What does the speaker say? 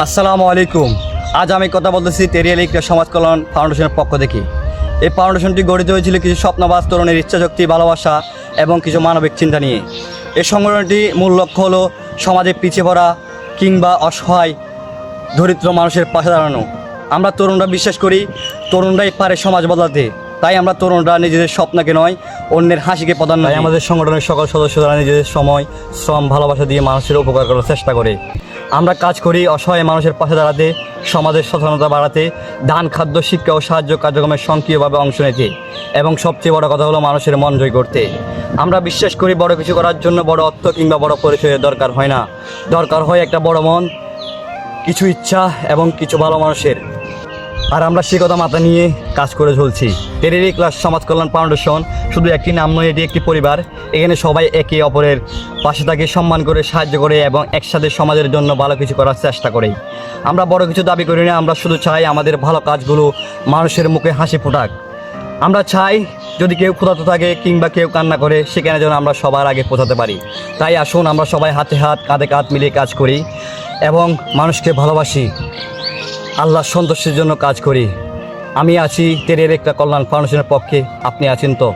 আসসালামু আলাইকুম। আজ আমি কথা বলতেছি তেরিয়াল ইকরা সমাজ কল্যাণ ফাউন্ডেশনের পক্ষ থেকে। এই ফাউন্ডেশনটি গঠিত হয়েছিল কিছু স্বপ্নবাজ তরুণের ইচ্ছাশক্তি, ভালোবাসা এবং কিছু মানবিক চিন্তা নিয়ে। এই সংগঠনটি মূল লক্ষ্য হলো সমাজে পিছিয়ে পড়া কিংবা অসহায় দরিদ্র মানুষের পাশে দাঁড়ানো। আমরা তরুণরা বিশ্বাস করি তরুণরাই পারে সমাজ বদলাতে। তাই আমরা তরুণরা নিজেদের স্বপ্নকে নয়, অন্যের হাসিকে প্রাধান্য দিই। আমাদের সংগঠনের সকল সদস্যরা নিজেদের সময়, শ্রম, ভালোবাসা দিয়ে মানুষের উপকার করার চেষ্টা করে। আমরা কাজ করি অসহায় মানুষের পাশে দাঁড়াতে, সমাজের সচেতনতা বাড়াতে, দান, খাদ্য, শিক্ষা ও সাহায্য কার্যক্রমে সক্রিয়ভাবে অংশ নিতে এবং সবচেয়ে বড় কথা হলো মানুষের মন জয় করতে। আমরা বিশ্বাস করি বড় কিছু করার জন্য বড় অর্থ কিংবা বড় পরিচয়ের দরকার হয় না, দরকার হয় একটা বড় মন, কিছু ইচ্ছা এবং কিছু ভালো মানুষের। আর আমরা সেই কথা মাথা নিয়ে কাজ করে চলছি। তেরিয়াল ইকরা সমাজ কল্যাণ ফাউন্ডেশন শুধু একটি নাম নয়, এটি একটি পরিবার। এখানে সবাই একে অপরের পাশে থাকে, সম্মান করে, সাহায্য করে এবং একসাথে সমাজের জন্য ভালো কিছু করার চেষ্টা করে। আমরা বড় কিছু দাবি করি না, আমরা শুধু চাই আমাদের ভালো কাজগুলো মানুষের মুখে হাসি ফোটাক। আমরা চাই যদি কেউ ক্ষুধার্ত থাকে কিংবা কেউ কান্না করে, সেখানে যেন আমরা সবার আগে পৌঁছাতে পারি। তাই আসুন আমরা সবাই হাতে হাত, কাঁধে কাঁধ মিলিয়ে কাজ করি এবং মানুষকে ভালোবাসি, আল্লাহর সন্তুষ্টির জন্য কাজ করি। আমি আছি তেরিয়াল ইকরা কল্যাণ ফাউন্ডেশনের পক্ষে, আপনি আছেন তো?